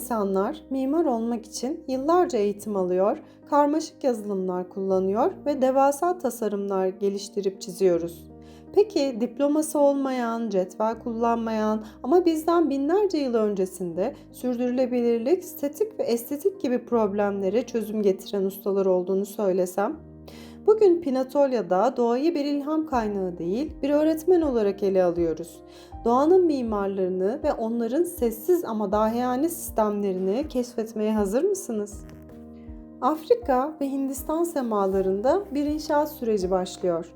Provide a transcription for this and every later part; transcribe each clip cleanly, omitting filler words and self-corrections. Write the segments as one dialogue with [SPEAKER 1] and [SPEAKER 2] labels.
[SPEAKER 1] insanlar mimar olmak için yıllarca eğitim alıyor, karmaşık yazılımlar kullanıyor ve devasa tasarımlar geliştirip çiziyoruz. Peki diploması olmayan, cetvel kullanmayan ama bizden binlerce yıl öncesinde sürdürülebilirlik, statik ve estetik gibi problemlere çözüm getiren ustalar olduğunu söylesem? Bugün Pinatolya'da doğayı bir ilham kaynağı değil, bir öğretmen olarak ele alıyoruz. Doğanın mimarlarını ve onların sessiz ama dahiyane sistemlerini keşfetmeye hazır mısınız? Afrika ve Hindistan semalarında bir inşaat süreci başlıyor.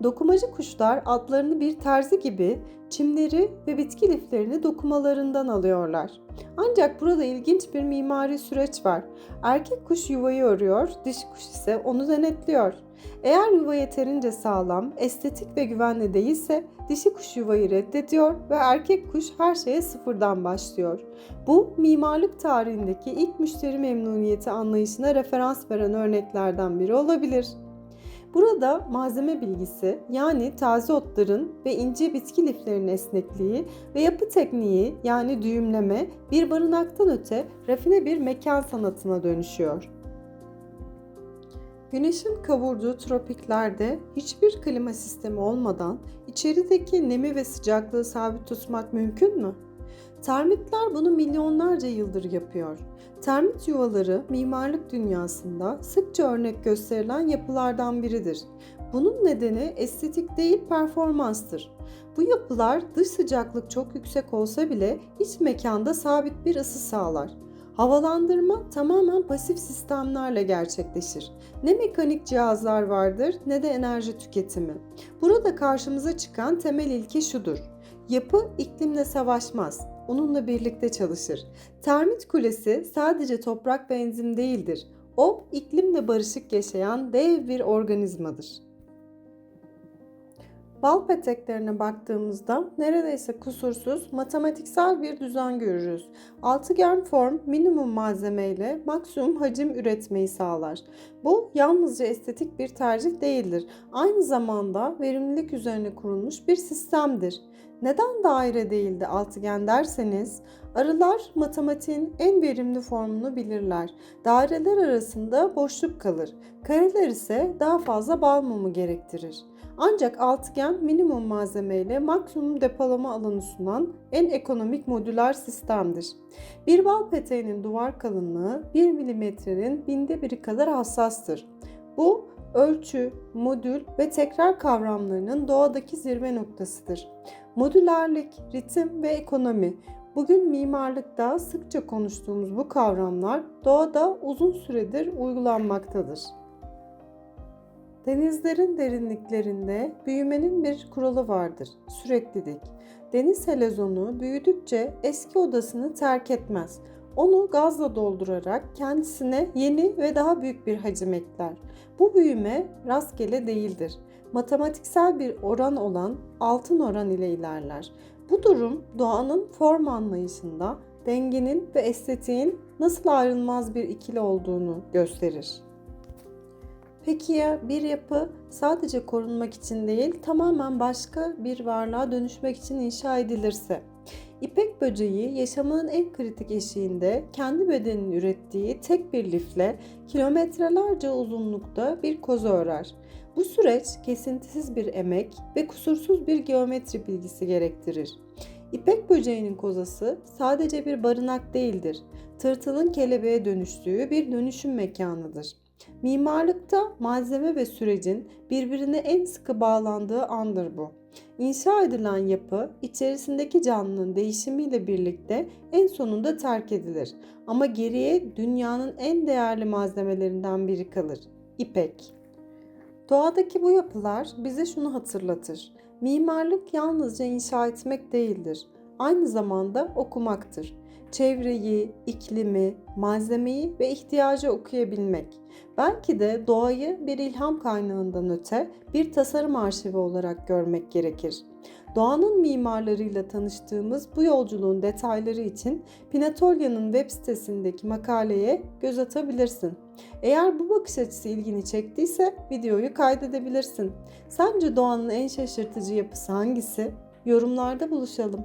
[SPEAKER 1] Dokumacı kuşlar adlarını bir terzi gibi çimleri ve bitki liflerini dokumalarından alıyorlar. Ancak burada ilginç bir mimari süreç var. Erkek kuş yuvayı örüyor, dişi kuş ise onu denetliyor. Eğer yuva yeterince sağlam, estetik ve güvenli değilse dişi kuş yuvayı reddediyor ve erkek kuş her şeye sıfırdan başlıyor. Bu mimarlık tarihindeki ilk müşteri memnuniyeti anlayışına referans veren örneklerden biri olabilir. Burada malzeme bilgisi, yani taze otların ve ince bitki liflerinin esnekliği ve yapı tekniği, yani düğümleme, bir barınaktan öte rafine bir mekan sanatına dönüşüyor. Güneşin kavurduğu tropiklerde hiçbir klima sistemi olmadan içerideki nemi ve sıcaklığı sabit tutmak mümkün mü? Termitler bunu milyonlarca yıldır yapıyor. Termit yuvaları mimarlık dünyasında sıkça örnek gösterilen yapılardan biridir. Bunun nedeni estetik değil, performanstır. Bu yapılar dış sıcaklık çok yüksek olsa bile iç mekanda sabit bir ısı sağlar. Havalandırma tamamen pasif sistemlerle gerçekleşir. Ne mekanik cihazlar vardır ne de enerji tüketimi. Burada karşımıza çıkan temel ilke şudur: yapı iklimle savaşmaz, onunla birlikte çalışır. Termit kulesi sadece toprak ve enzim değildir. O, iklimle barışık yaşayan dev bir organizmadır. Bal peteklerine baktığımızda neredeyse kusursuz matematiksel bir düzen görürüz. Altıgen form minimum malzeme ile maksimum hacim üretmeyi sağlar. Bu yalnızca estetik bir tercih değildir. Aynı zamanda verimlilik üzerine kurulmuş bir sistemdir. Neden daire değil de altıgen derseniz, arılar matematiğin en verimli formunu bilirler. Daireler arasında boşluk kalır. Kareler ise daha fazla bal mumu gerektirir. Ancak altıgen minimum malzeme ile maksimum depolama alanı sunan en ekonomik modüler sistemdir. Bir bal peteğinin duvar kalınlığı 1 milimetrenin binde biri kadar hassastır. Bu ölçü, modül ve tekrar kavramlarının doğadaki zirve noktasıdır. Modülerlik, ritim ve ekonomi. Bugün mimarlıkta sıkça konuştuğumuz bu kavramlar doğada uzun süredir uygulanmaktadır. Denizlerin derinliklerinde büyümenin bir kuralı vardır: süreklilik. Deniz helezonu büyüdükçe eski odasını terk etmez. Onu gazla doldurarak kendisine yeni ve daha büyük bir hacim ekler. Bu büyüme rastgele değildir. Matematiksel bir oran olan altın oran ile ilerler. Bu durum doğanın form anlayışında dengenin ve estetiğin nasıl ayrılmaz bir ikili olduğunu gösterir. Peki ya bir yapı sadece korunmak için değil, tamamen başka bir varlığa dönüşmek için inşa edilirse? İpek böceği yaşamının en kritik eşiğinde kendi bedenini ürettiği tek bir lifle kilometrelerce uzunlukta bir koza örer. Bu süreç kesintisiz bir emek ve kusursuz bir geometri bilgisi gerektirir. İpek böceğinin kozası sadece bir barınak değildir. Tırtılın kelebeğe dönüştüğü bir dönüşüm mekanıdır. Mimarlıkta malzeme ve sürecin birbirine en sıkı bağlandığı andır bu. İnşa edilen yapı içerisindeki canlının değişimiyle birlikte en sonunda terk edilir. Ama geriye dünyanın en değerli malzemelerinden biri kalır: İpek. Doğadaki bu yapılar bize şunu hatırlatır: mimarlık yalnızca inşa etmek değildir, aynı zamanda okumaktır. Çevreyi, iklimi, malzemeyi ve ihtiyacı okuyabilmek. Belki de doğayı bir ilham kaynağından öte bir tasarım arşivi olarak görmek gerekir. Doğanın mimarlarıyla tanıştığımız bu yolculuğun detayları için Pinatolya'nın web sitesindeki makaleye göz atabilirsin. Eğer bu bakış açısı ilgini çektiyse videoyu kaydedebilirsin. Sence doğanın en şaşırtıcı yapısı hangisi? Yorumlarda buluşalım.